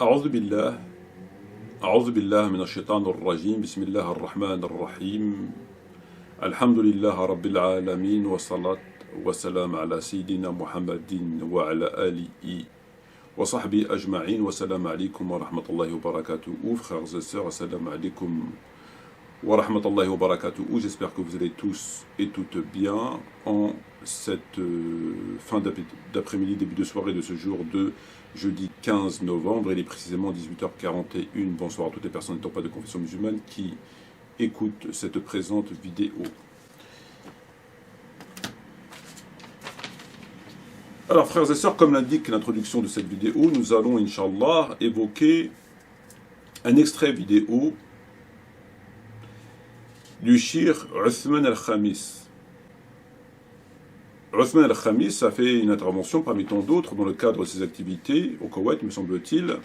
أعوذ بالله أعوذ بالله من الشيطان الرجيم. بسم الله الرحمن الرحيم. الحمد لله رب العالمين، والصلاة والسلام على سيدنا محمد وعلى آله وصحبه أجمعين. والسلام عليكم ورحمة الله وبركاته. Frères et sœurs, assalamu alaikum wa rahmatullahi wa barakatuh. J'espère que vous allez tous et toutes bien en cette fin d'après-midi, début de soirée de ce jour de jeudi 15 novembre. Il est précisément 18h41. Bonsoir à toutes les personnes n'étant pas de confession musulmane qui écoutent cette présente vidéo. Alors frères et sœurs, comme l'indique l'introduction de cette vidéo, nous allons Inch'Allah évoquer un extrait vidéo du shir Uthman al-Khamis. Uthman al-Khamis a fait une intervention parmi tant d'autres dans le cadre de ses activités au Koweït, me semble-t-il,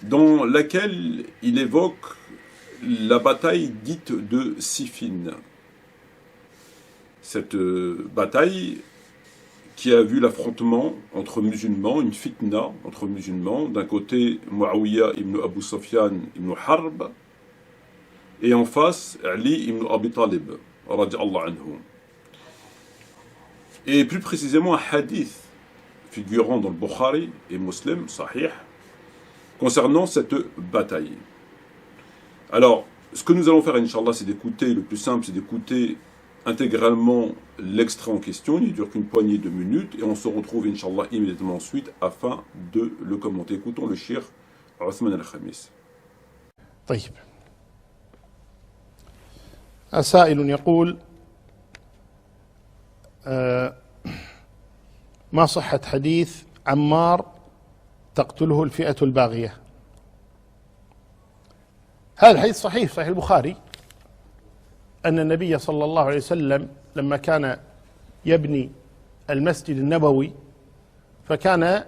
dans laquelle il évoque la bataille dite de Siffin. Cette bataille qui a vu l'affrontement entre musulmans, une fitna entre musulmans, d'un côté Muawiyah ibn Abu Sufyan ibn Harb, et en face Ali ibn Abi Talib, radiallahu anhu. Et plus précisément un hadith figurant dans le Bukhari et Muslim, Sahih, concernant cette bataille. Alors, ce que nous allons faire, Inch'Allah, c'est d'écouter, le plus simple, c'est d'écouter intégralement l'extrait en question. Il ne dure qu'une poignée de minutes, et on se retrouve, Inch'Allah, immédiatement ensuite, afin de le commenter. Écoutons le shir Uthman al-Khamis. طيب. سائل يقول: ما صحة حديث عمار تقتله الفئة الباغية؟ هذا الحديث صحيح البخاري، أن النبي صلى الله عليه وسلم لما كان يبني المسجد النبوي فكان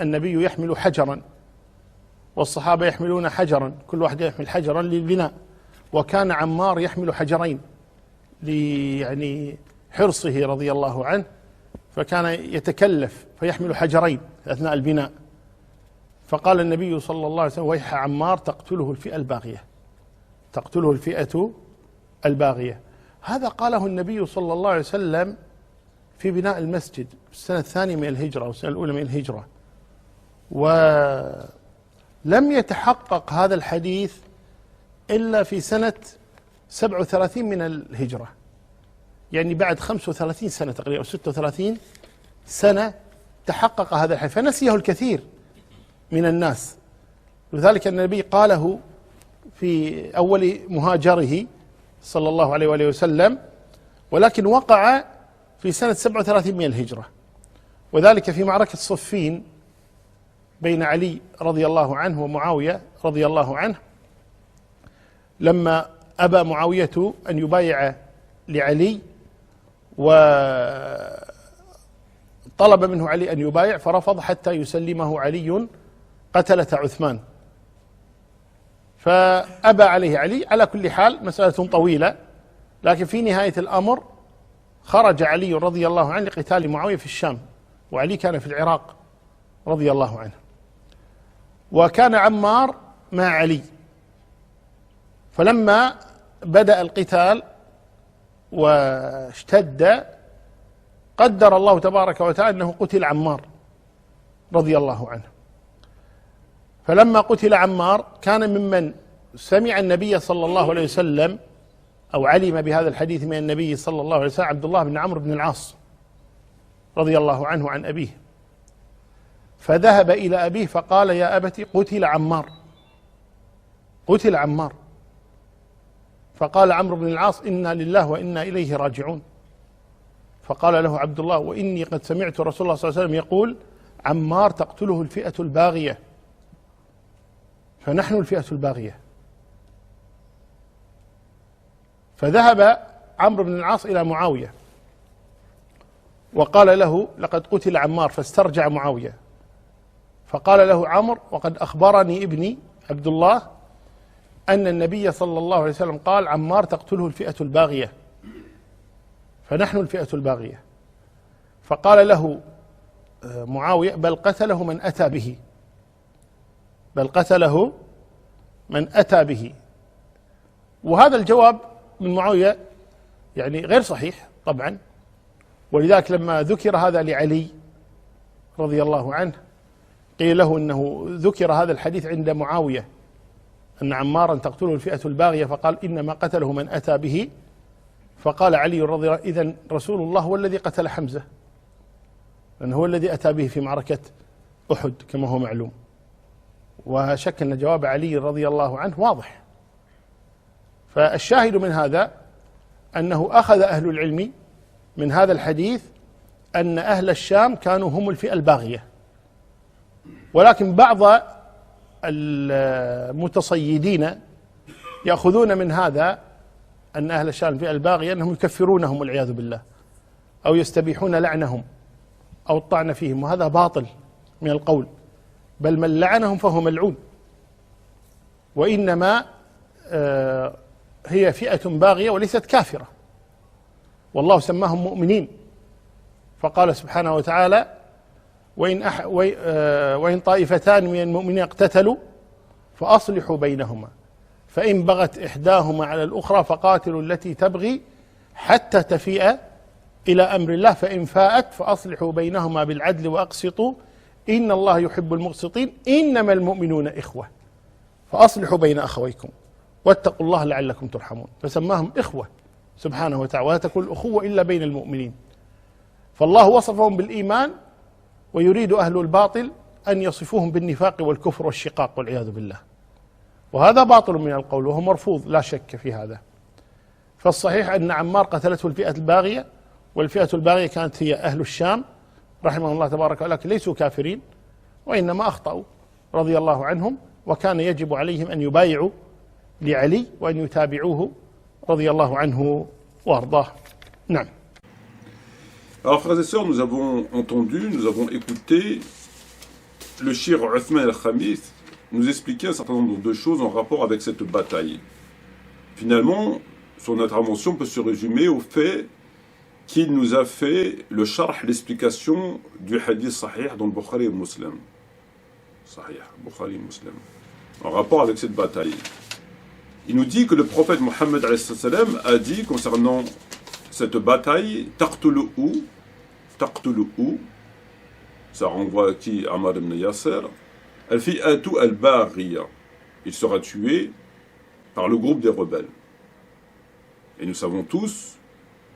النبي يحمل حجرا والصحابة يحملون حجرا، كل واحد يحمل حجرا للبناء، وكان عمار يحمل حجرين يعني حرصه رضي الله عنه، فكان يتكلف فيحمل حجرين أثناء البناء. فقال النبي صلى الله عليه وسلم: ويح عمار تقتله الفئة الباغية، تقتله الفئة الباغية. هذا قاله النبي صلى الله عليه وسلم في بناء المسجد في السنة الثانية من الهجرة أو السنة الأولى من الهجرة، ولم يتحقق هذا الحديث إلا في سنة 37 من الهجرة، يعني بعد 35 سنة تقريبا أو 36 سنة تحقق هذا الحديث، فنسيه الكثير من الناس. لذلك النبي قاله في أول مهاجره صلى الله عليه وآله وسلم، ولكن وقع في سنة 37 من الهجرة، وذلك في معركة صفين بين علي رضي الله عنه ومعاوية رضي الله عنه، لما أبى معاوية أن يبايع لعلي وطلب منه علي أن يبايع فرفض حتى يسلمه علي قتلة عثمان، فأبى عليه علي. على كل حال مسألة طويلة، لكن في نهاية الأمر خرج علي رضي الله عنه لقتال معاوية في الشام، وعلي كان في العراق رضي الله عنه، وكان عمار مع علي. فلما بدأ القتال واشتد قدر الله تبارك وتعالى أنه قتل عمار رضي الله عنه. فلما قتل عمار كان ممن سمع النبي صلى الله عليه وسلم أو علم بهذا الحديث من النبي صلى الله عليه وسلم عبد الله بن عمرو بن العاص رضي الله عنه عن أبيه، فذهب إلى أبيه فقال: يا أبت قتل عمار، قتل عمار. فقال عمرو بن العاص: إنا لله وإنا إليه راجعون. فقال له عبد الله: وإني قد سمعت رسول الله صلى الله عليه وسلم يقول: عمار تقتله الفئة الباغية، فنحن الفئة الباغية. فذهب عمرو بن العاص إلى معاوية وقال له: لقد قتل عمار، فاسترجع معاوية. فقال له عمرو: وقد أخبرني ابني عبد الله أن النبي صلى الله عليه وسلم قال: عمار تقتله الفئة الباغية، فنحن الفئة الباغية. فقال له معاوية: بل قتله من أتى به، بل قتله من أتى به. وهذا الجواب من معاوية يعني غير صحيح طبعا، ولذلك لما ذكر هذا لعلي رضي الله عنه قيل له إنه ذكر هذا الحديث عند معاوية أن عمارا تقتله الفئة الباغية، فقال إنما قتله من أتى به، فقال علي رضي الله إذن رسول الله هو الذي قتل حمزة، لأنه هو الذي أتى به في معركة أحد كما هو معلوم. وشك أن جواب علي رضي الله عنه واضح. فالشاهد من هذا أنه أخذ أهل العلم من هذا الحديث أن أهل الشام كانوا هم الفئة الباغية، ولكن بعض المتصيدين يأخذون من هذا أن أهل الشام الفئة الباغية أنهم يكفرونهم والعياذ بالله، أو يستبيحون لعنهم أو الطعن فيهم، وهذا باطل من القول، بل من لعنهم فهو ملعون، وإنما هي فئة باغية وليست كافرة، والله سماهم مؤمنين، فقال سبحانه وتعالى وإن طائفتان من المؤمنين اقتتلوا فأصلحوا بينهما فإن بغت إحداهما على الأخرى فقاتلوا التي تبغي حتى تفيء إلى أمر الله فإن فاءت فأصلحوا بينهما بالعدل وأقسطوا إن الله يحب المقسطين إنما المؤمنون إخوة فأصلحوا بين أخويكم واتقوا الله لعلكم ترحمون. فسماهم إخوة سبحانه وتعالى، ولا تكون الأخوة إلا بين المؤمنين. فالله وصفهم بالإيمان، ويريد أهل الباطل أن يصفوهم بالنفاق والكفر والشقاق والعياذ بالله، وهذا باطل من القول وهو مرفوض لا شك في هذا. فالصحيح أن عمار قتلته الفئة الباغية، والفئة الباغية كانت هي أهل الشام رحمه الله تبارك وتعالى، ليسوا كافرين وإنما أخطأوا رضي الله عنهم، وكان يجب عليهم أن يبايعوا لعلي وأن يتابعوه رضي الله عنه وأرضاه. نعم. Alors frères et sœurs, nous avons entendu, nous avons écouté le Cheikh Othman al-Khamis nous expliquer un certain nombre de choses en rapport avec cette bataille. Finalement, son intervention peut se résumer au fait qu'il nous a fait le sharh, l'explication du hadith sahih dans le Bukhari et Muslim. Sahih, Bukhari et Muslim. En rapport avec cette bataille. Il nous dit que le prophète Mohammed a dit concernant cette bataille, taqtulu'u, ça renvoie à qui? Ammar ibn Yasser, al-fi'atu al-baghiya, il sera tué par le groupe des rebelles. Et nous savons tous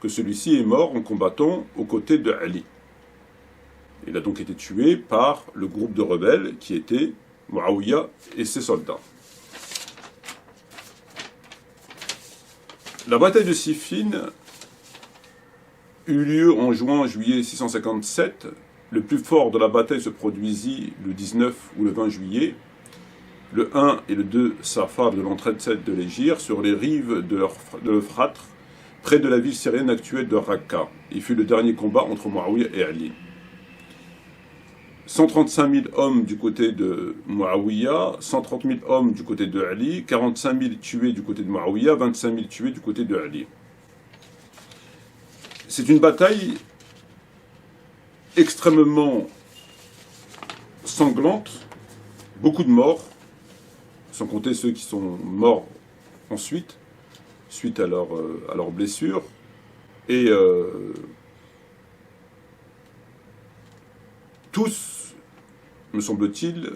que celui-ci est mort en combattant aux côtés de Ali. Il a donc été tué par le groupe de rebelles qui était Muawiyah et ses soldats. La bataille de Siffin eut lieu en juillet 657. Le plus fort de la bataille se produisit le 19 ou le 20 juillet. Le 1 et le 2 Safar de l'an 37 de l'Hégire, sur les rives de l'Euphrate, près de la ville syrienne actuelle de Raqqa. Il fut le dernier combat entre Muawiyah et Ali. 135 000 hommes du côté de Muawiyah, 130 000 hommes du côté de Ali, 45 000 tués du côté de Muawiyah, 25 000 tués du côté de Ali. C'est une bataille extrêmement sanglante, beaucoup de morts, sans compter ceux qui sont morts ensuite, suite à leurs blessures, et tous, me semble-t-il,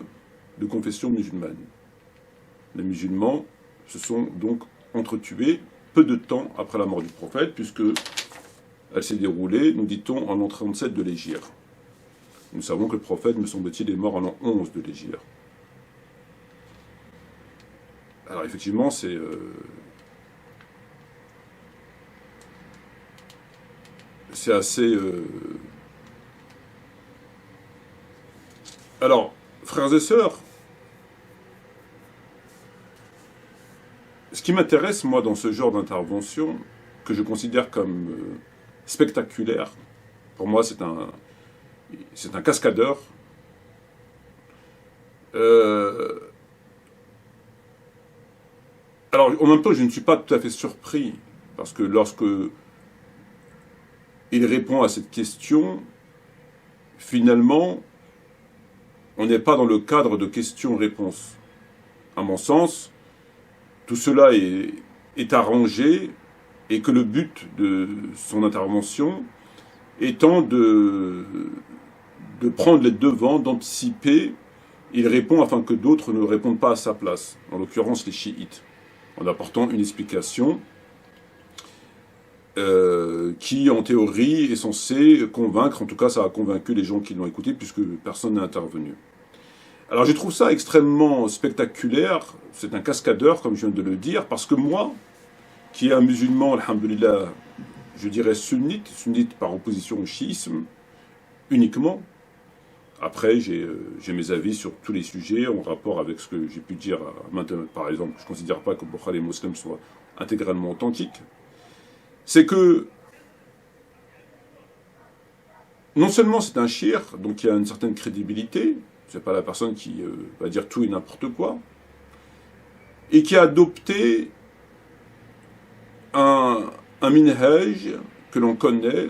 de confession musulmane. Les musulmans se sont donc entretués peu de temps après la mort du prophète, puisque elle s'est déroulée, nous dit-on, en l'an 37 de l'Hégire. Nous savons que le prophète, me semble-t-il, est mort en l'an 11 de l'Hégire. Alors effectivement, c'est assez... Alors, frères et sœurs, ce qui m'intéresse, moi, dans ce genre d'intervention, que je considère comme spectaculaire, pour moi, c'est un cascadeur. Alors, en même temps, je ne suis pas tout à fait surpris, parce que lorsque il répond à cette question, finalement, on n'est pas dans le cadre de questions-réponses. À mon sens, tout cela est arrangé et que le but de son intervention étant de prendre les devants, d'anticiper, il répond afin que d'autres ne répondent pas à sa place, en l'occurrence les chiites, en apportant une explication qui, en théorie, est censée convaincre, en tout cas ça a convaincu les gens qui l'ont écouté, puisque personne n'est intervenu. Alors je trouve ça extrêmement spectaculaire, c'est un cascadeur, comme je viens de le dire, parce que moi, qui est un musulman, alhamdoulilah, je dirais sunnite par opposition au chiisme, uniquement. Après, j'ai mes avis sur tous les sujets en rapport avec ce que j'ai pu dire maintenant. Par exemple, je ne considère pas que Bukhari et Muslim soient intégralement authentiques. C'est que, non seulement c'est un shir, donc il y a une certaine crédibilité, c'est pas la personne qui va dire tout et n'importe quoi, et qui a adopté un minhaj que l'on connaît,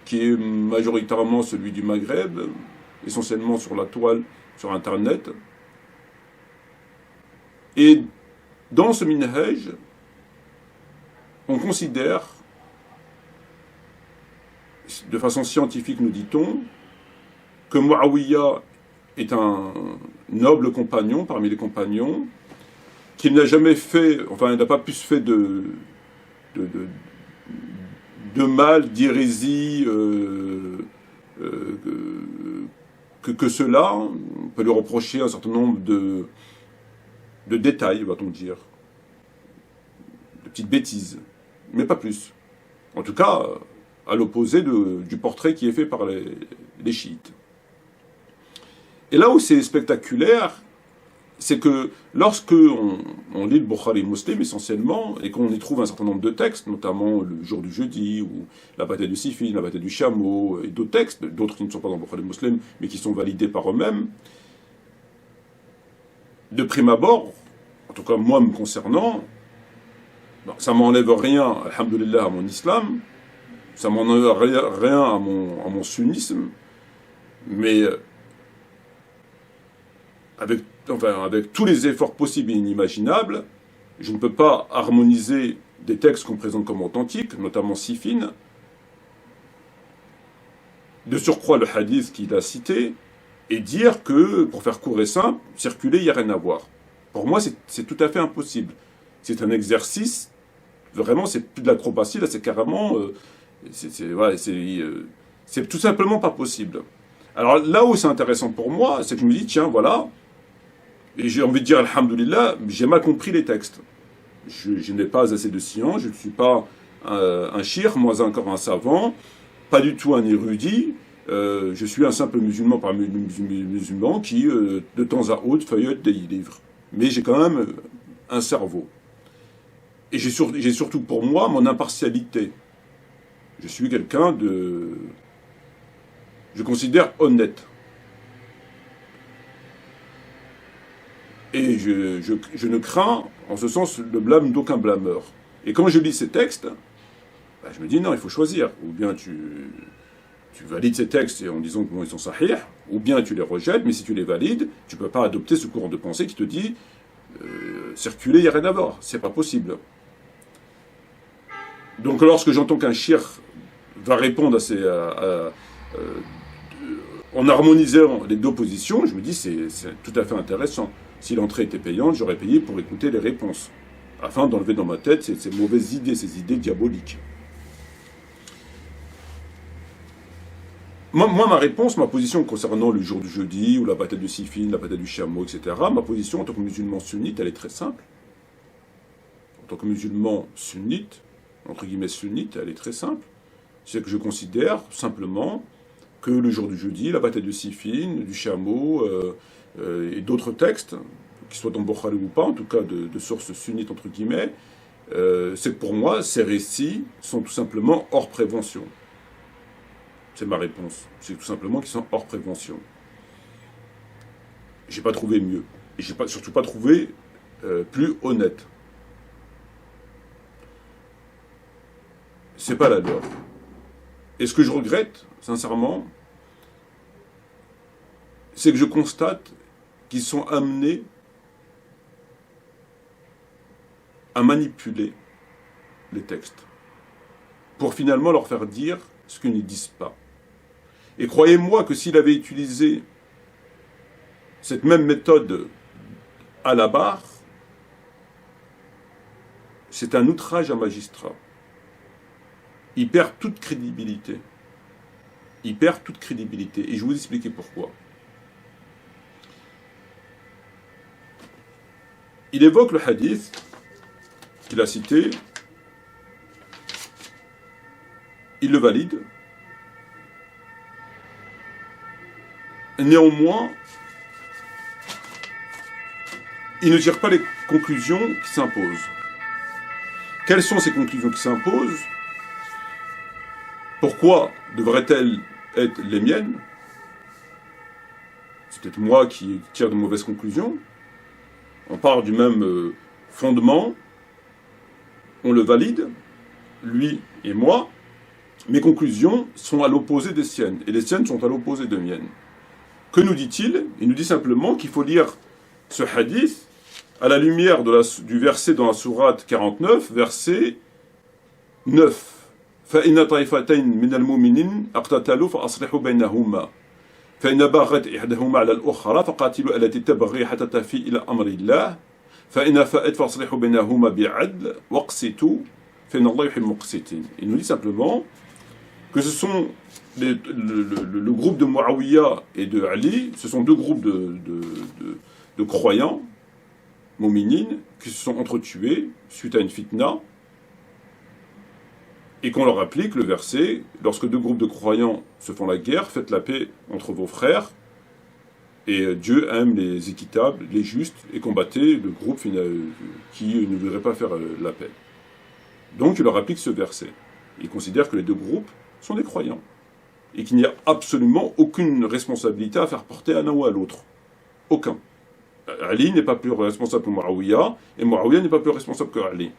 qui est majoritairement celui du Maghreb, essentiellement sur la toile, sur Internet. Et dans ce minhaj, on considère, de façon scientifique nous dit-on, que Muawiyah est un noble compagnon parmi les compagnons, qu'il n'a jamais fait, enfin il n'a pas pu se faire de mal, d'hérésie, que cela. On peut lui reprocher un certain nombre de détails, va-t-on dire, de petites bêtises, mais pas plus. En tout cas, à l'opposé du portrait qui est fait par les chiites. Et là où c'est spectaculaire, c'est que lorsque on lit le Bukhari Muslim essentiellement, et qu'on y trouve un certain nombre de textes, notamment le jour du jeudi, ou la bataille de Siffin, la bataille du chameau, et d'autres textes, d'autres qui ne sont pas dans le Bukhari Muslim, mais qui sont validés par eux-mêmes, de prime abord, en tout cas moi me concernant, ça m'enlève rien, alhamdoulilah, à mon islam, ça m'enlève rien à mon sunnisme, mais avec tous les efforts possibles et inimaginables, je ne peux pas harmoniser des textes qu'on présente comme authentiques, notamment Siffin, de surcroît le hadith qu'il a cité, et dire que, pour faire court et simple, circuler, il n'y a rien à voir. Pour moi, c'est tout à fait impossible. C'est un exercice, vraiment, c'est plus de l'acrobatie, là, c'est carrément... c'est tout simplement pas possible. Alors là où c'est intéressant pour moi, c'est que je me dis, tiens, voilà, et j'ai envie de dire, alhamdoulilah, j'ai mal compris les textes. Je n'ai pas assez de science, je ne suis pas un shir, moins encore un savant, pas du tout un érudit, je suis un simple musulman parmi les musulmans qui, de temps à autre, feuillette des livres. Mais j'ai quand même un cerveau. Et j'ai surtout pour moi mon impartialité. Je suis quelqu'un je considère honnête. Et je ne crains, en ce sens, le blâme d'aucun blâmeur. Et quand je lis ces textes, je me dis non, il faut choisir. Ou bien tu valides ces textes en disant qu'ils sont sahih, ou bien tu les rejettes, mais si tu les valides, tu ne peux pas adopter ce courant de pensée qui te dit circuler, il n'y a rien à voir. C'est pas possible. Donc lorsque j'entends qu'un shir va répondre en harmonisant les deux positions, je me dis c'est tout à fait intéressant. Si l'entrée était payante, j'aurais payé pour écouter les réponses, afin d'enlever dans ma tête ces mauvaises idées, ces idées diaboliques. Moi, ma réponse, ma position concernant le jour du jeudi, ou la bataille de Siffin, la bataille du chameau, etc., ma position en tant que musulman sunnite, elle est très simple. En tant que musulman sunnite, entre guillemets sunnite, elle est très simple. C'est que je considère simplement que le jour du jeudi, la bataille de Siffin, du chameau, et d'autres textes, qu'ils soient dans Bukhari ou pas, en tout cas de sources sunnites, entre guillemets, c'est que pour moi, ces récits sont tout simplement hors prévention. C'est ma réponse. C'est tout simplement qu'ils sont hors prévention. J'ai pas trouvé mieux. Et j'ai surtout pas trouvé plus honnête. C'est pas la loi. Et ce que je regrette, sincèrement, c'est que je constate qu'ils sont amenés à manipuler les textes pour finalement leur faire dire ce qu'ils ne disent pas. Et croyez-moi que s'il avait utilisé cette même méthode à la barre, c'est un outrage à magistrat. Il perd toute crédibilité. Il perd toute crédibilité. Et je vais vous expliquer pourquoi. Il évoque le hadith qu'il a cité, il le valide. Néanmoins, il ne tire pas les conclusions qui s'imposent. Quelles sont ces conclusions qui s'imposent? Pourquoi devraient-elles être les miennes? C'est peut-être moi qui tire de mauvaises conclusions. On part du même fondement, on le valide, lui et moi. Mes conclusions sont à l'opposé des siennes, et les siennes sont à l'opposé des miennes. Que nous dit-il? Il nous dit simplement qu'il faut lire ce hadith à la lumière du verset dans la sourate 49, verset 9. فَإِنَّ طَائِفَتَيْنِ مِنَ الْمُؤْمِنِينَ اقْتَتَلُوا فَأَصْلِحُوا بَيْنَهُمَا فإن بغت إحداهما على الأخرى فقاتلوا التي تبغي حتى تفيء إلى أمر الله فإن فاءت فأصلحوا بينهما بعدل واقسطوا فإن الله يحب المقسطين. Il nous dit simplement que ce sont le groupe de Muawiyah et de Ali, ce sont deux groupes de croyants, mu'minines, qui se sont entretués suite à une fitna, et qu'on leur applique le verset, lorsque deux groupes de croyants se font la guerre, faites la paix entre vos frères, et Dieu aime les équitables, les justes, et combattez le groupe qui ne voudrait pas faire la paix. Donc il leur applique ce verset. Il considère que les deux groupes sont des croyants, et qu'il n'y a absolument aucune responsabilité à faire porter à l'un ou à l'autre. Aucun. Ali n'est pas plus responsable que Muawiyah, et Muawiyah n'est pas plus responsable que Ali.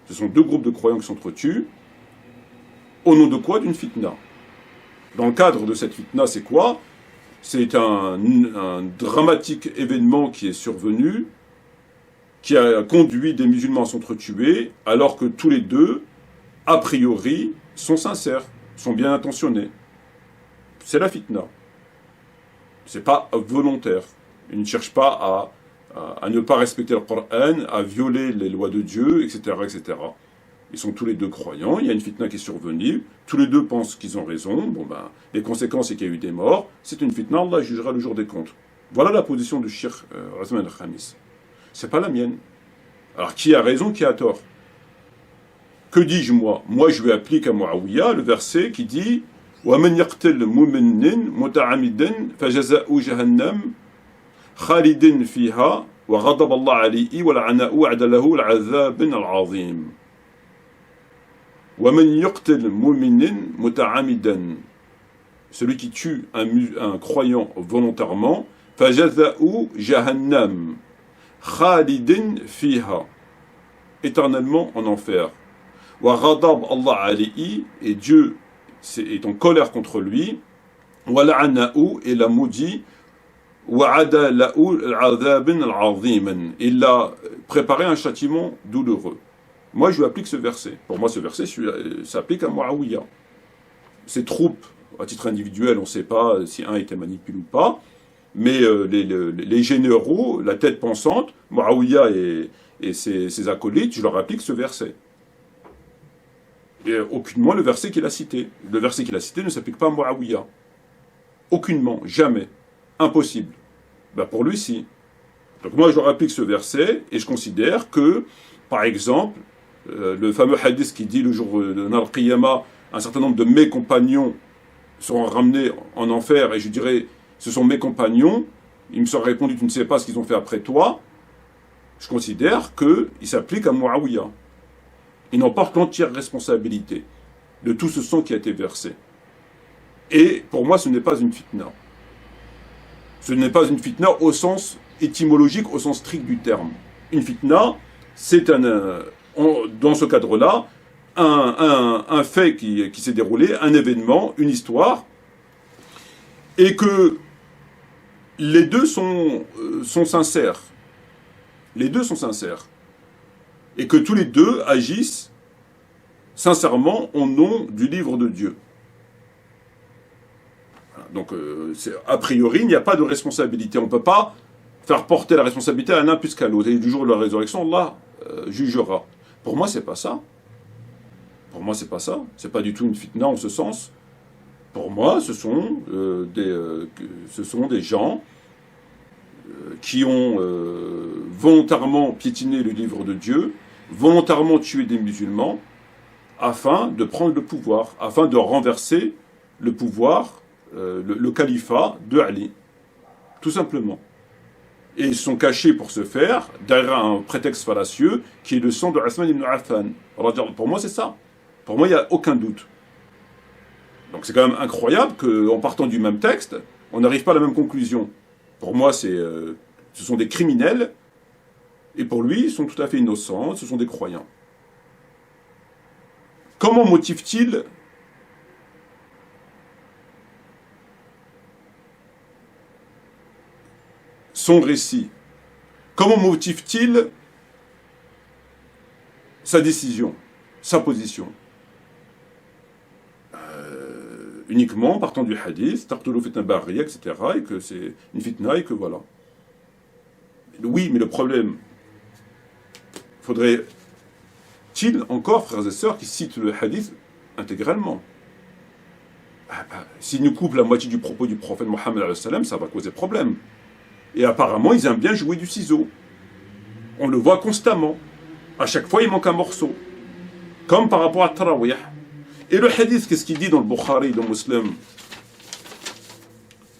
Ce sont deux groupes de croyants qui s'entretuent, au nom de quoi? D'une fitna. Dans le cadre de cette fitna, c'est quoi? C'est un dramatique événement qui est survenu, qui a conduit des musulmans à s'entretuer, alors que tous les deux, a priori, sont sincères, sont bien intentionnés. C'est la fitna. C'est pas volontaire. Ils ne cherchent pas à ne pas respecter le Coran, à violer les lois de Dieu, etc., etc. Ils sont tous les deux croyants, il y a une fitna qui est survenue, tous les deux pensent qu'ils ont raison, les conséquences c'est qu'il y a eu des morts, c'est une fitna, Allah jugera le jour des comptes. Voilà la position du Cheikh Othman al-Khamis. C'est pas la mienne. Alors qui a raison, qui a tort? Que dis-je moi? Moi je lui applique à Muawiyah le verset qui dit وَمَنْ يَقْتَلْ مُؤْمِنًا مُتَعَمِدًا فَجَزَاؤُهُ جَهَنَّمَ خَالِدًا فِيهَا وَغَضَبَ اللَّهُ عَلَيْهِ وَلَعَنَهُ وَأَعَدَّ لَهُ الْعَذَابَ الْعَظِيمَ. وَمَنْ يَقْتَلْ مُؤْمِنًا مُتَعَمِدًا, celui qui tue un croyant volontairement, فَجَزَاؤُهُ جَهَنَّمَ خَالِدًا فِيهَا, éternellement en enfer. وَغَضَبَ اللَّهُ عَلَيْهِ, et Dieu est en colère contre lui, وَلَعَنَهُ, et l'a maudit, وَعَدَّ لَهُ الْعَذَابَ الْعَظِيمَ, il a préparé un châtiment douloureux. Moi, je lui applique ce verset. Pour moi, ce verset s'applique à Muawiyah. Ces troupes, à titre individuel, on ne sait pas si un était manipulé ou pas, mais les généraux, la tête pensante, Muawiyah et ses acolytes, je leur applique ce verset. Et aucunement le verset qu'il a cité. Le verset qu'il a cité ne s'applique pas à Muawiyah. Aucunement, jamais. Impossible. Pour lui, si. Donc moi, je leur applique ce verset, et je considère que, par exemple, le fameux hadith qui dit le jour de Al-Qiyamah, un certain nombre de mes compagnons seront ramenés en enfer, et je dirais, ce sont mes compagnons, il me sera répondu, tu ne sais pas ce qu'ils ont fait après toi, je considère qu'il s'applique à Muawiyah. Il en porte l'entière responsabilité de tout ce sang qui a été versé. Et pour moi, ce n'est pas une fitna. Ce n'est pas une fitna au sens étymologique, au sens strict du terme. Une fitna, c'est dans ce cadre-là, un fait qui s'est déroulé, un événement, une histoire, et que les deux sont sincères. Les deux sont sincères. Et que tous les deux agissent sincèrement au nom du livre de Dieu. Voilà. Donc, a priori, il n'y a pas de responsabilité. On ne peut pas faire porter la responsabilité à l'un plus qu'à l'autre. Et du jour de la résurrection, Allah jugera. Pour moi, c'est pas ça. Pour moi, c'est pas ça. C'est pas du tout une fitna en ce sens. Pour moi, ce sont des gens qui ont volontairement piétiné le livre de Dieu, volontairement tué des musulmans, afin de prendre le pouvoir, afin de renverser le pouvoir, le califat de Ali. Tout simplement. Et ils sont cachés pour ce faire derrière un prétexte fallacieux qui est le sang de Uthman ibn Affan. Pour moi, c'est ça. Pour moi, il n'y a aucun doute. Donc c'est quand même incroyable qu'en partant du même texte, on n'arrive pas à la même conclusion. Pour moi, ce sont des criminels, et pour lui, ils sont tout à fait innocents, ce sont des croyants. Comment motive-t-il son récit? Comment motive-t-il sa décision, sa position? Uniquement partant du hadith, Taqtulu fitna barriya, etc., et que c'est une fitna, et que voilà. Oui, mais le problème, faudrait-il encore, frères et sœurs, qui citent le hadith intégralement? S'ils nous coupent la moitié du propos du prophète Mohammed, ça va causer problème. Et apparemment, ils aiment bien jouer du ciseau. On le voit constamment. À chaque fois, il manque un morceau. Comme par rapport à Tarawih. Et le hadith, qu'est-ce qu'il dit dans le Bukhari, dans le Muslim?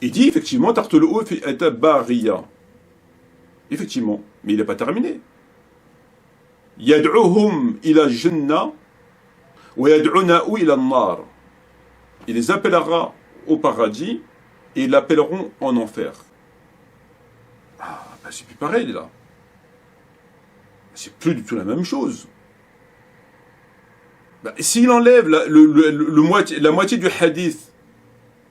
Il dit effectivement, Taqtuluhu fi bariya. Effectivement, mais il n'est pas terminé. Yad'uhum ila jannah wa yad'una'u ila an-nar. Il les appellera au paradis et ils l'appelleront en enfer. Ah, ben c'est plus pareil là. C'est plus du tout la même chose. Ben, s'il enlève la moitié du hadith,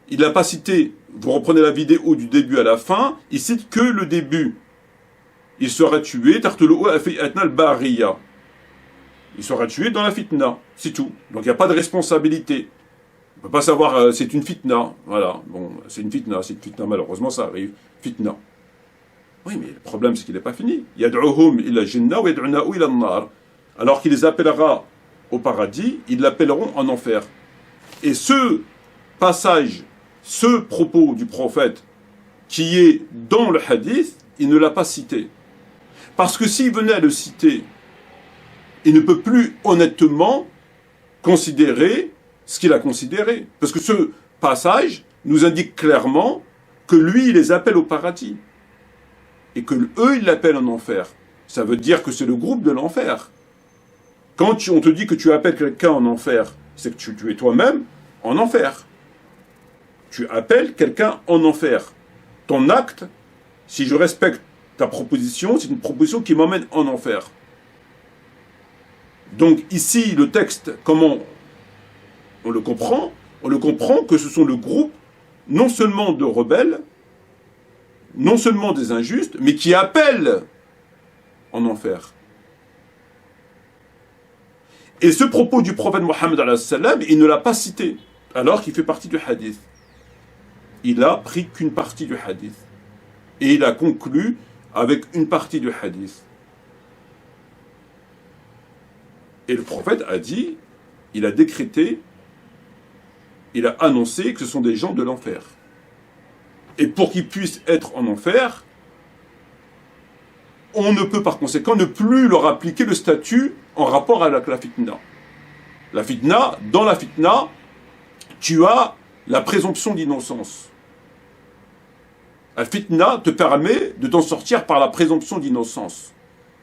il n'a pas cité, vous reprenez la vidéo du début à la fin, il cite que le début. Il sera tué, Taqtuluhu fi al-bariya. Il sera tué dans la fitna, c'est tout. Donc il n'y a pas de responsabilité. On ne peut pas savoir, c'est une fitna. Voilà, bon, c'est une fitna, malheureusement ça arrive. Fitna. Oui, mais le problème c'est qu'il n'est pas fini. Yad'uhum ila jannah wa yad'una'u ila an-nar. Alors qu'il les appellera au paradis, ils l'appelleront en enfer. Et ce passage, ce propos du prophète qui est dans le hadith, il ne l'a pas cité. Parce que s'il venait à le citer, il ne peut plus honnêtement considérer ce qu'il a considéré. Parce que ce passage nous indique clairement que lui, il les appelle au paradis. Et que eux, ils l'appellent en enfer. Ça veut dire que c'est le groupe de l'enfer. Quand on te dit que tu appelles quelqu'un en enfer, c'est que tu es toi-même en enfer. Tu appelles quelqu'un en enfer. Ton acte, si je respecte ta proposition, c'est une proposition qui m'emmène en enfer. Donc ici, le texte, comment on le comprend? On le comprend que ce sont le groupe non seulement de rebelles, non seulement des injustes, mais qui appellent en enfer. Et ce propos du prophète Mohammed, il ne l'a pas cité, alors qu'il fait partie du hadith. Il a pris qu'une partie du hadith. Et il a conclu avec une partie du hadith. Et le prophète a dit, il a décrété, il a annoncé que ce sont des gens de l'enfer. Et pour qu'ils puissent être en enfer, on ne peut par conséquent ne plus leur appliquer le statut en rapport avec la fitna. La fitna, dans la fitna, tu as la présomption d'innocence. La fitna te permet de t'en sortir par la présomption d'innocence.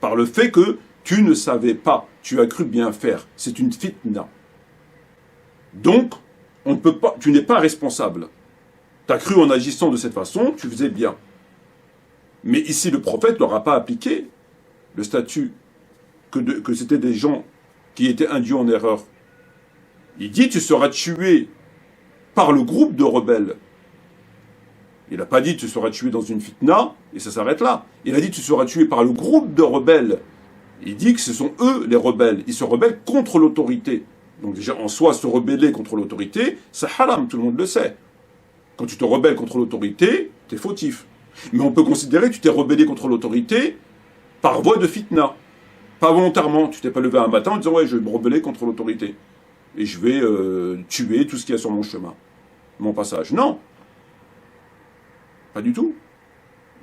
Par le fait que tu ne savais pas, tu as cru bien faire. C'est une fitna. Donc, on ne peut pas, tu n'es pas responsable. Tu as cru en agissant de cette façon, tu faisais bien. Mais ici, le prophète ne leur a pas appliqué le statut que c'était des gens qui étaient induits en erreur. Il dit, tu seras tué par le groupe de rebelles. Il n'a pas dit tu seras tué dans une fitna, et ça s'arrête là. Il a dit tu seras tué par le groupe de rebelles. Il dit que ce sont eux les rebelles. Ils se rebellent contre l'autorité. Donc déjà, en soi, se rebeller contre l'autorité, c'est haram, tout le monde le sait. Quand tu te rebelles contre l'autorité, tu es fautif. Mais on peut considérer que tu t'es rebellé contre l'autorité par voie de fitna. Pas volontairement. Tu t'es pas levé un matin en disant ouais, je vais me rebeller contre l'autorité. Et je vais tuer tout ce qu'il y a sur mon chemin. Mon passage. Non. Pas du tout.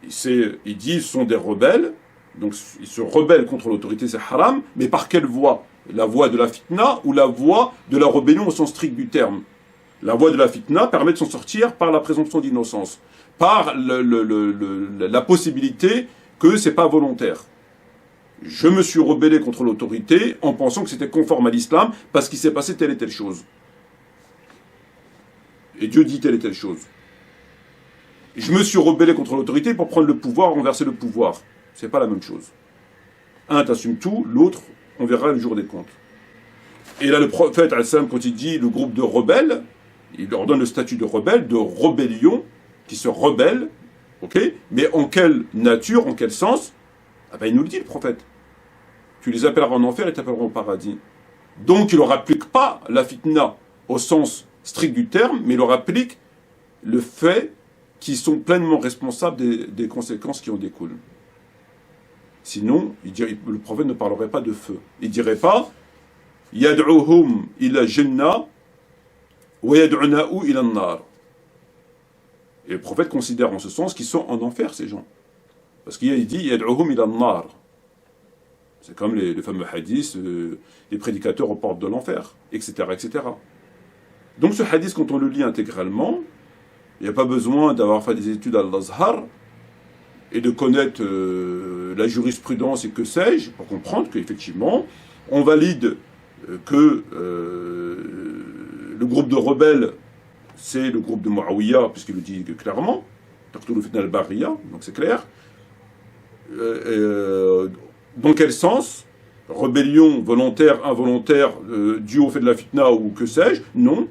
Il dit, ils sont des rebelles, donc ils se rebellent contre l'autorité, c'est haram, mais par quelle voie? La voie de la fitna ou la voie de la rébellion au sens strict du terme? La voie de la fitna permet de s'en sortir par la présomption d'innocence, par la possibilité que c'est pas volontaire. Je me suis rebellé contre l'autorité en pensant que c'était conforme à l'islam parce qu'il s'est passé telle et telle chose. Et Dieu dit telle et telle chose. Je me suis rebellé contre l'autorité pour prendre le pouvoir, renverser le pouvoir. C'est pas la même chose. Un, t'assumes tout, l'autre, on verra le jour des comptes. Et là, le prophète, quand il dit le groupe de rebelles, il leur donne le statut de rebelle, de rébellion, qui se rebellent, ok? Mais en quelle nature, en quel sens? Ah ben, il nous le dit, le prophète. Tu les appelleras en enfer et t'appelleront au paradis. Donc, il leur applique pas la fitna au sens strict du terme, mais il leur applique le fait qu'ils sont pleinement responsables des conséquences qui en découlent. Sinon, le prophète ne parlerait pas de feu. Il dirait pas « Yad'uhum ila jannah wa yad'una'u ila an-nar ». Et le prophète considère en ce sens qu'ils sont en enfer, ces gens. Parce qu'il dit « Yad'uhum ila an-nar ». C'est comme les fameux hadiths, les prédicateurs aux portes de l'enfer, etc., etc. Donc ce hadith, quand on le lit intégralement, il n'y a pas besoin d'avoir fait des études à l'Azhar et de connaître la jurisprudence et que sais-je, pour comprendre qu'effectivement, on valide que le groupe de rebelles, c'est le groupe de Muawiyah, puisqu'il le dit clairement, Taqtulu fitna al-Bariya, donc c'est clair. Dans quel sens? Rébellion volontaire, involontaire, due au fait de la fitna ou que sais-je? Non.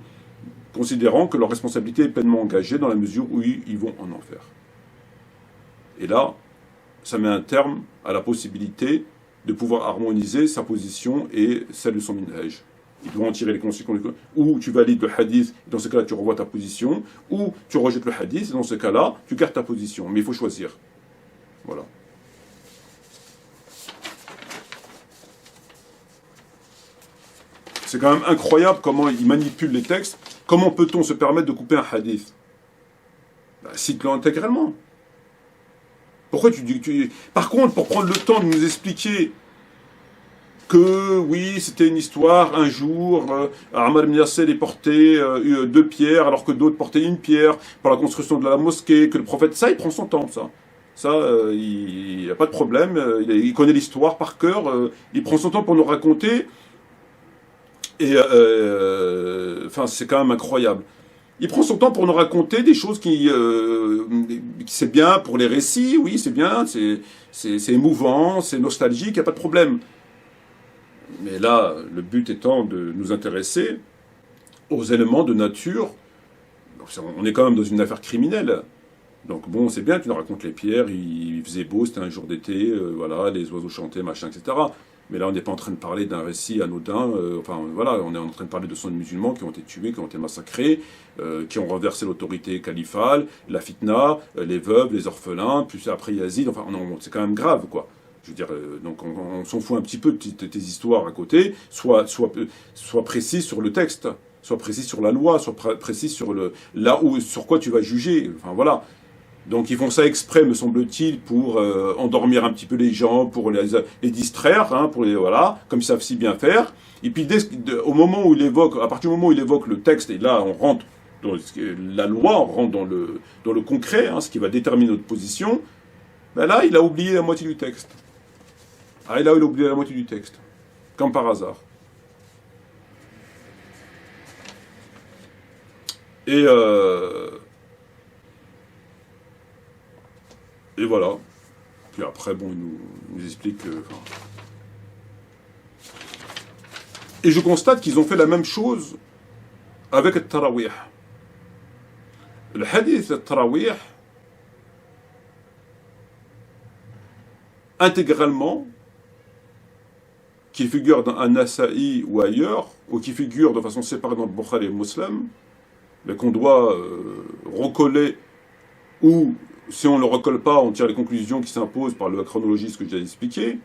Considérant que leur responsabilité est pleinement engagée dans la mesure où ils vont en enfer. Et là, ça met un terme à la possibilité de pouvoir harmoniser sa position et celle de son minhaj. Il doit en tirer les conséquences. Ou tu valides le hadith, dans ce cas-là tu revois ta position, ou tu rejettes le hadith, et dans ce cas-là tu gardes ta position. Mais il faut choisir. Voilà. C'est quand même incroyable comment il manipule les textes. Comment peut-on se permettre de couper un hadith? Cite-le intégralement. Pourquoi tu dis que tu... Par contre, pour prendre le temps de nous expliquer que, oui, c'était une histoire, un jour, Ammar ibn Yasser est porté 2 pierres, alors que d'autres portaient 1 pierre, pour la construction de la mosquée, que le prophète... Ça, il prend son temps, ça. Ça, il n'y a pas de problème, il connaît l'histoire par cœur, il prend son temps pour nous raconter... Et enfin, c'est quand même incroyable. Il prend son temps pour nous raconter des choses qui c'est bien pour les récits, oui, c'est bien, c'est émouvant, c'est nostalgique, il n'y a pas de problème. Mais là, le but étant de nous intéresser aux éléments de nature. On est quand même dans une affaire criminelle. Donc bon, c'est bien, tu nous racontes les pierres, il faisait beau, c'était un jour d'été, voilà, les oiseaux chantaient, machin, etc. Mais là, on n'est pas en train de parler d'un récit anodin. Enfin, voilà, on est en train de parler de 100 musulmans qui ont été tués, qui ont été massacrés, qui ont renversé l'autorité califale, la fitna, les veuves, les orphelins, puis après Yazid. Enfin, c'est quand même grave, quoi. Je veux dire, donc on s'en fout un petit peu de tes histoires à côté. Sois précis sur le texte, sois précis sur la loi, sois précis sur sur quoi tu vas juger. Enfin, voilà. Donc ils font ça exprès, me semble-t-il, pour endormir un petit peu les gens, pour les distraire, hein, voilà, comme ils savent si bien faire. Et puis au moment où à partir du moment où il évoque le texte, et là on rentre dans la loi, on rentre dans le concret, hein, ce qui va déterminer notre position, ben là il a oublié la moitié du texte. Ah, il a oublié la moitié du texte, comme par hasard. Et voilà. Puis après, bon, il nous explique que... Et je constate qu'ils ont fait la même chose avec le tarawih. Le hadith de tarawih, intégralement, qui figure dans un Nasa'i ou ailleurs, ou qui figure de façon séparée dans le Bukhari et le Muslim, mais qu'on doit recoller, ou si on ne le recolle pas, on tire les conclusions qui s'imposent par la chronologie, ce que j'ai expliqué,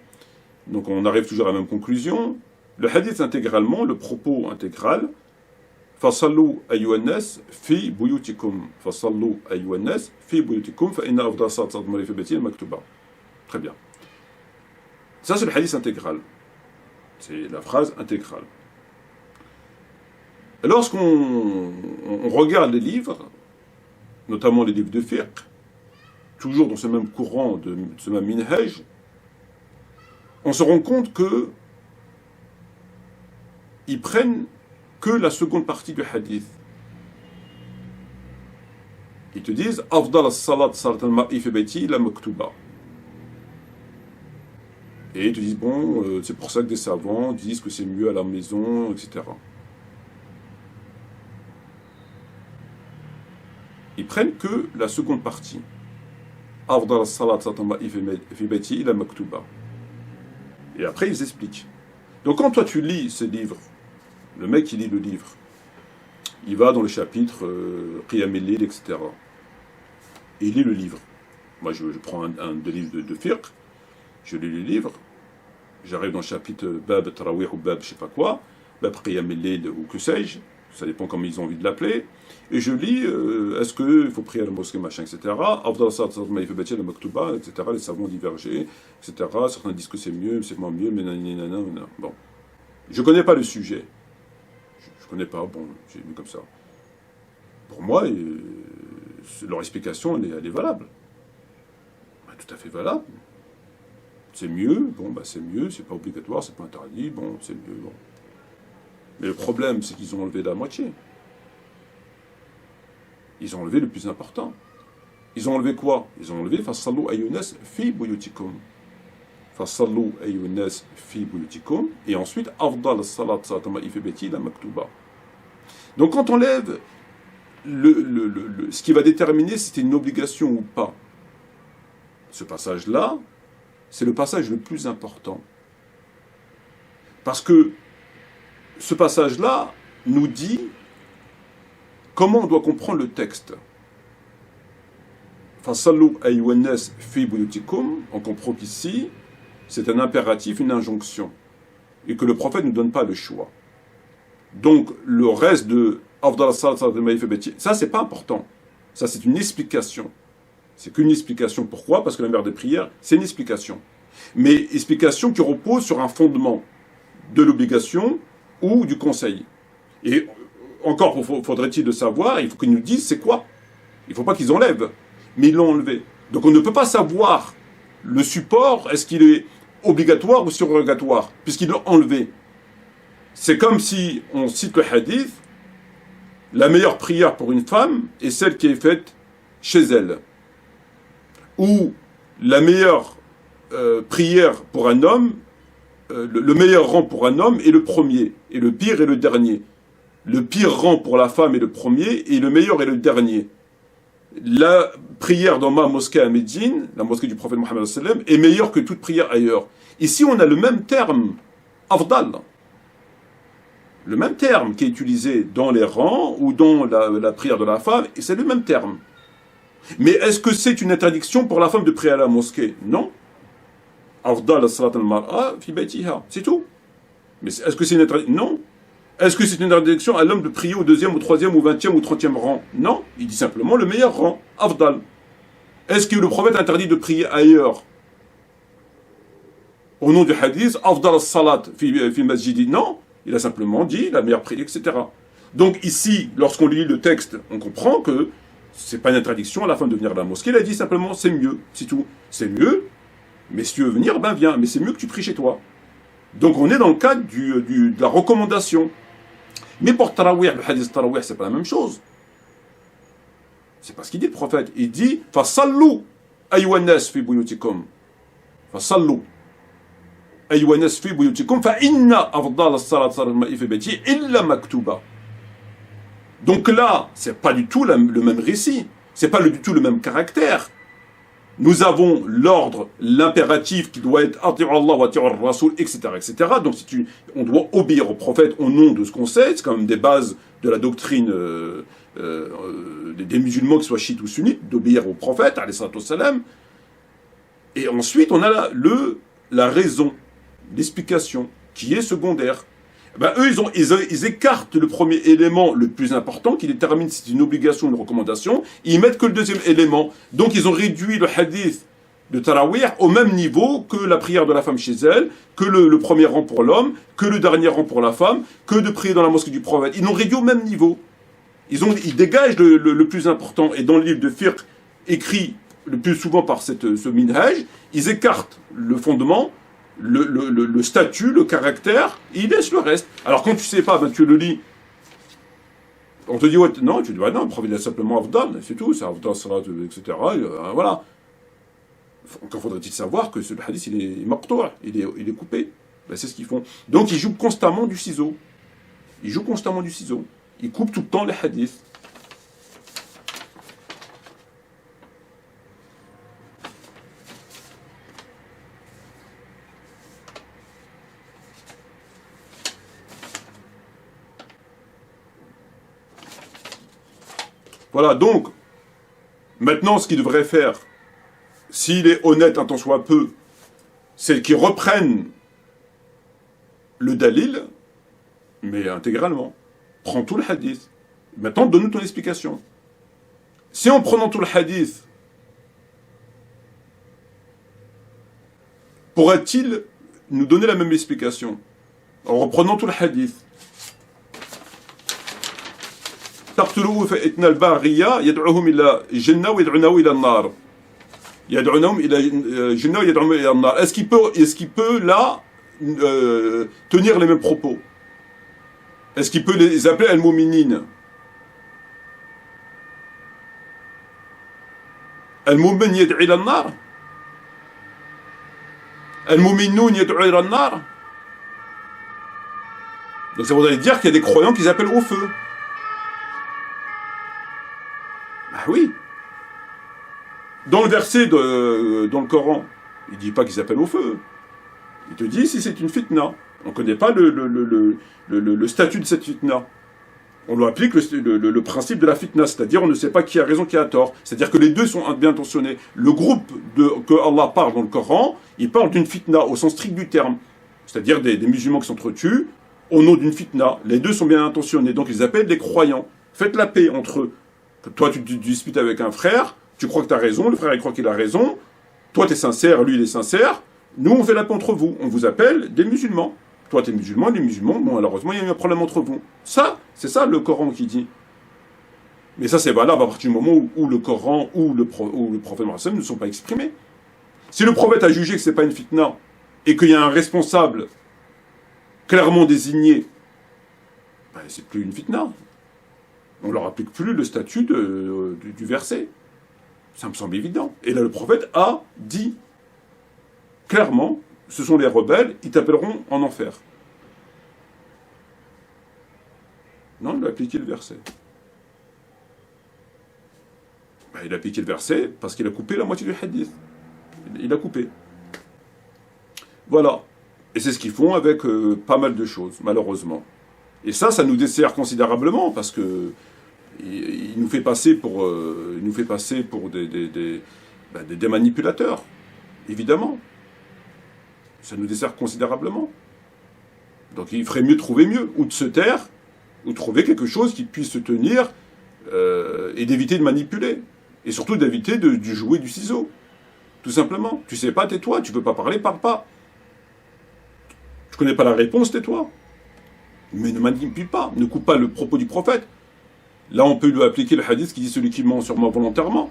donc on arrive toujours à la même conclusion. Le hadith intégralement, le propos intégral, فَصَلُّوا أَيُّهَا النَّاسِ فِي بُيُوتِكُمْ فَصَلُّوا أَيُّهَا النَّاسِ فِي بُيُوتِكُمْ فَإِنَّ أَفْضَلَ الصَّلَاةِ صَلَاةُ الْمَرْءِ فِي بَيْتِهِ الْمَكْتُوبَةِ. Très bien. Ça, c'est le hadith intégral. C'est la phrase intégrale. Lorsqu'on regarde les livres, notamment les livres de fiqh, toujours dans ce même courant, de ce même minhaj, on se rend compte que ils prennent que la seconde partie du hadith. Ils te disent Afdal as-salat salat al-mar'i fi bayti la maktuba. Et ils te disent bon, c'est pour ça que des savants disent que c'est mieux à la maison, etc. Ils prennent que la seconde partie. Afdal as-salat salat al-mar'i fi bayti la maktuba. Et après ils expliquent. Donc quand toi tu lis ces livres, le mec qui lit le livre, il va dans le chapitre Qiyam al-Layl, etc. Et il lit le livre. Moi je prends un des livres de fiqh, je lis le livre, j'arrive dans le chapitre Bab Tarawih ou Bab je sais pas quoi, Bab Qiyam al-Layl ou que sais-je, ça dépend comment ils ont envie de l'appeler, et je lis est-ce qu'il faut prier à la mosquée, machin, etc. Afdal salat salat fi bayti la maktuba, etc. Les savants divergés, etc. Certains disent que c'est mieux, c'est moins mieux, mais nanana. Bon. Je connais pas le sujet. Je connais pas, bon, j'ai mis comme ça. Pour moi, leur explication, elle est valable. Tout à fait valable. C'est mieux, bon, bah c'est mieux, c'est pas obligatoire, c'est pas interdit, bon, c'est mieux, bon. Mais le problème, c'est qu'ils ont enlevé la moitié. Ils ont enlevé le plus important. Ils ont enlevé quoi? Ils ont enlevé « Fasallu ayyunas fi buyutikum ». Fasallu ayyunas fi buyutikum. Et ensuite, « Afdal salat salat ma'i fi bayti la maktuba ». Donc quand on lève ce qui va déterminer si c'est une obligation ou pas, ce passage-là, c'est le passage le plus important. Parce que ce passage-là nous dit comment on doit comprendre le texte. Fasallu ayyuhannas fi buyutikum, on comprend qu'ici, c'est un impératif, une injonction, et que le prophète ne donne pas le choix. Donc, le reste de Afdal salat salat al-ma'i fi bayti, ça, c'est pas important. Ça, c'est une explication. C'est qu'une explication. Pourquoi? Parce que la mère des prières, c'est une explication. Mais explication qui repose sur un fondement de l'obligation ou du conseil. Et encore, faudrait-il le savoir, il faut qu'ils nous disent c'est quoi. Il ne faut pas qu'ils enlèvent. Mais ils l'ont enlevé. Donc on ne peut pas savoir le support, est-ce qu'il est obligatoire ou surrogatoire, puisqu'ils l'ont enlevé. C'est comme si on cite le hadith, la meilleure prière pour une femme est celle qui est faite chez elle. Ou la meilleure prière pour un homme, le meilleur rang pour un homme est le premier, et le pire est le dernier. Le pire rang pour la femme est le premier, et le meilleur est le dernier. La prière dans ma mosquée à Médine, la mosquée du prophète Mohammed sallam, est meilleure que toute prière ailleurs. Ici, on a le même terme, afdal. Le même terme qui est utilisé dans les rangs ou dans la prière de la femme, et c'est le même terme. Mais est-ce que c'est une interdiction pour la femme de prier à la mosquée? Non. Afdal salat al-mar'a fi baytiha, c'est tout. Mais est-ce que c'est une interdiction? Non. Est-ce que c'est une interdiction à l'homme de prier au 2e, au 3e, au 20e ou 30e rang? Non. Il dit simplement le meilleur rang, afdal. Est-ce que le prophète interdit de prier ailleurs? Au nom du hadith, afdal salat fi masjidi? Non. Il a simplement dit la meilleure prière, etc. Donc ici, lorsqu'on lit le texte, on comprend que c'est pas une interdiction à la fin de venir à la mosquée. Il a dit simplement c'est mieux, c'est tout. C'est mieux, mais si tu veux venir, ben viens. Mais c'est mieux que tu pries chez toi. Donc on est dans le cadre de la recommandation. Mais pour Tarawih, le hadith Tarawih, c'est pas la même chose. C'est pas ce qu'il dit le prophète. Il dit Fasallu ayyuhannas fi buyutikum. Fasallu ayyuhannas fi buyutikum fa inna afdal as-salat salat al-ma'i fi bayti illa maktuba. Donc là, c'est pas du tout le même récit. C'est pas du tout le même caractère. nous avons l'ordre, l'impératif qui doit être Ati'u Allah wa Ati'u Rasoul, etc., etc. Donc on doit obéir au prophète au nom de ce qu'on sait, c'est quand même des bases de la doctrine des musulmans, qu'ils soient chiites ou sunnites, d'obéir au prophète, alayhi salatu wassalam. Et ensuite, on a la raison, l'explication, qui est secondaire. Ben, eux, ils écartent le premier élément le plus important, qui détermine si c'est une obligation ou une recommandation, ils mettent que le deuxième élément. Donc, ils ont réduit le hadith de Tarawih au même niveau que la prière de la femme chez elle, que le premier rang pour l'homme, que le dernier rang pour la femme, que de prier dans la mosquée du prophète. Ils l'ont réduit au même niveau. Ils dégagent le plus important. Et dans le livre de fiqh, écrit le plus souvent par ce minhaj, ils écartent le fondement, le statut, le caractère, et ils laissent le reste. Alors quand tu sais pas, ben tu le lis. On te dit, ouais, non, tu dis, ouais, non, le prophète il a simplement Afdal, c'est tout, c'est Afdal, Salat, etc. Voilà. Encore faudrait-il savoir que ce hadith, il est maqtou', il est coupé. Ben, c'est ce qu'ils font. Donc ils jouent constamment du ciseau. Ils coupent tout le temps les hadiths. Voilà, donc, maintenant, ce qu'il devrait faire, s'il est honnête un tant soit peu, c'est qu'il reprenne le dalil, mais intégralement. Prends tout le hadith. Maintenant, donne-nous ton explication. Si en prenant tout le hadith, pourrait-il nous donner la même explication? En reprenant tout le hadith. تقتلوه فإن الباغية يدعوهم إلى الجنة ويدعونه إلى النار. يدعونهم إلى الجنة ويدعوهم إلى النار. Est-ce qu'il peut là tenir les mêmes propos? Est-ce qu'il peut les appeler al-mu'minin? Al-mu'min yad'u ila an-nar? Al-mu'minun yad'u ila an-nar? Donc ça voudrait dire qu'il y a des croyants qui appellent au feu. Ah oui. Dans le verset dans le Coran, il ne dit pas qu'ils appellent au feu. Il te dit si c'est une fitna. On ne connaît pas le statut de cette fitna. On lui applique le principe de la fitna, c'est-à-dire on ne sait pas qui a raison, qui a tort. C'est-à-dire que les deux sont bien intentionnés. Le groupe que Allah parle dans le Coran, il parle d'une fitna au sens strict du terme. C'est-à-dire des musulmans qui s'entretuent au nom d'une fitna. Les deux sont bien intentionnés, donc ils appellent des croyants. Faites la paix entre eux. Toi, tu disputes avec un frère, tu crois que tu as raison, le frère il croit qu'il a raison, toi tu es sincère, lui il est sincère, nous on fait la paix entre vous, on vous appelle des musulmans. Toi tu es musulman, les musulmans, bon malheureusement il y a eu un problème entre vous. Ça, c'est ça le Coran qui dit. Mais ça c'est valable à partir du moment où le Coran ou le prophète Mohammed ne sont pas exprimés. Si le prophète a jugé que ce n'est pas une fitna, et qu'il y a un responsable clairement désigné, ben, c'est plus une fitna. On ne leur applique plus le statut du verset. Ça me semble évident. Et là, le prophète a dit clairement, ce sont les rebelles, ils t'appelleront en enfer. Non, il a appliqué le verset. Ben, il a appliqué le verset parce qu'il a coupé la moitié du hadith. Il a coupé. Voilà. Et c'est ce qu'ils font avec pas mal de choses, malheureusement. Et ça nous dessert considérablement parce que il nous fait passer pour des manipulateurs, évidemment. Ça nous dessert considérablement. Donc il ferait mieux de trouver mieux, ou de se taire, ou de trouver quelque chose qui puisse se tenir et d'éviter de manipuler. Et surtout d'éviter du jouer du ciseau. Tout simplement. Tu sais pas, tais-toi. Tu veux pas parler, parle pas. Tu connais pas la réponse, tais-toi. Mais ne manipule pas, ne coupe pas le propos du prophète. Là, on peut lui appliquer le hadith qui dit celui qui ment sur moi volontairement.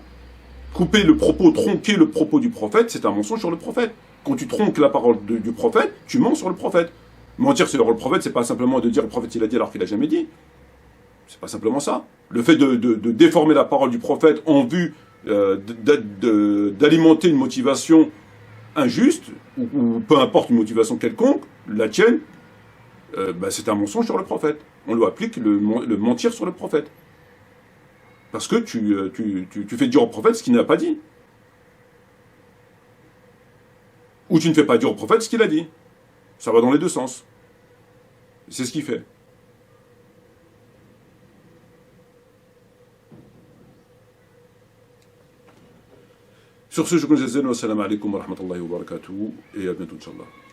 Couper le propos, tronquer le propos du prophète, c'est un mensonge sur le prophète. Quand tu tronques la parole du prophète, tu mens sur le prophète. Mentir sur le prophète, c'est pas simplement de dire le prophète il a dit alors qu'il a jamais dit. C'est pas simplement ça. Le fait de déformer la parole du prophète en vue d'alimenter une motivation injuste, ou peu importe une motivation quelconque, la tienne, c'est un mensonge sur le prophète. On lui applique le mentir sur le prophète. Parce que tu fais dire au prophète ce qu'il n'a pas dit. ou tu ne fais pas dire au prophète ce qu'il a dit. Ça va dans les deux sens. C'est ce qu'il fait. Sur ce, je vous dis assalamu alaikum wa rahmatullahi wa barakatuh et à bientôt, Inch'Allah.